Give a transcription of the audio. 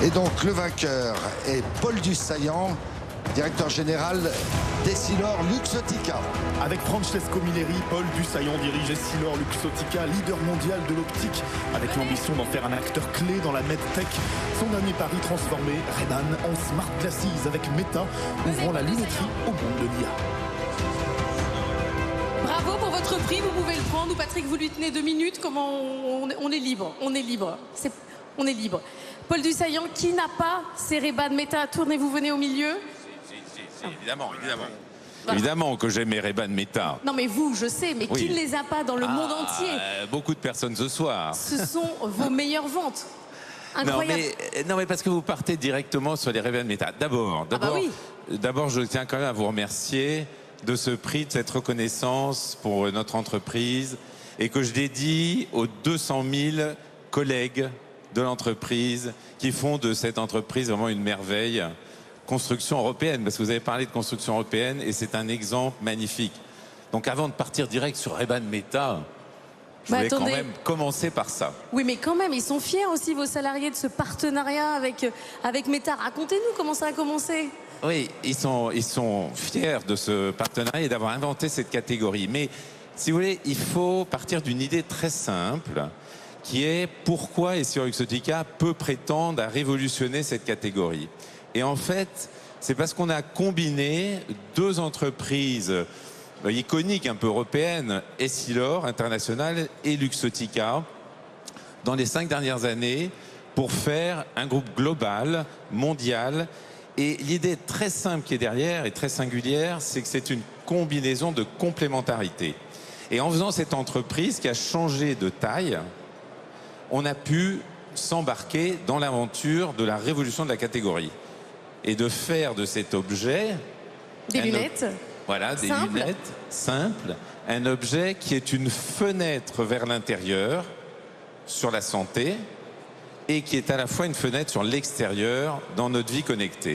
Et donc le vainqueur est Paul Dussaillant, directeur général d'Essilor Luxottica. Avec Francesco Milleri, Paul Dussaillant dirige Essilor Luxottica, leader mondial de l'optique, avec l'ambition d'en faire un acteur clé dans la medtech. Son dernier pari transformé, Ray-Ban en Smart Glasses avec Meta, ouvrant la lunetterie au monde de l'IA. Bravo pour votre prix, vous pouvez le prendre. Ou Patrick, vous lui tenez 2 minutes. Comment on est libre, on est libre. On est libre. Paul Dussaillant, qui n'a pas ses Ray-Ban Meta? Tournez-vous, venez au milieu. Si, évidemment. Évidemment que j'aime mes Ray-Ban Meta. Non mais vous, je sais, mais qui ne les a pas dans le monde entier? Beaucoup de personnes ce soir. Ce sont vos meilleures ventes. Incroyable. Non mais parce que vous partez directement sur les Ray-Ban Meta. D'abord, je tiens quand même à vous remercier de ce prix, de cette reconnaissance pour notre entreprise et que je dédie aux 200 000 collègues de l'entreprise qui font de cette entreprise vraiment une merveille. Construction européenne, parce que vous avez parlé de construction européenne et c'est un exemple magnifique. Donc avant de partir direct sur Ray-Ban Meta, je voulais quand même commencer par ça. Oui, mais quand même, ils sont fiers aussi, vos salariés, de ce partenariat avec Meta. Racontez-nous comment ça a commencé. Oui, ils sont fiers de ce partenariat et d'avoir inventé cette catégorie. Mais si vous voulez, il faut partir d'une idée très simple, qui est pourquoi Essilor Luxottica peut prétendre à révolutionner cette catégorie. Et en fait, c'est parce qu'on a combiné deux entreprises iconiques, un peu européennes, Essilor International et Luxottica, dans les 5 dernières années, pour faire un groupe global, mondial. Et l'idée très simple qui est derrière et très singulière, c'est que c'est une combinaison de complémentarité. Et en faisant cette entreprise qui a changé de taille, on a pu s'embarquer dans l'aventure de la révolution de la catégorie. Et de faire de cet objet... Des lunettes. Voilà, des lunettes simples. Un objet qui est une fenêtre vers l'intérieur, sur la santé, et qui est à la fois une fenêtre sur l'extérieur dans notre vie connectée.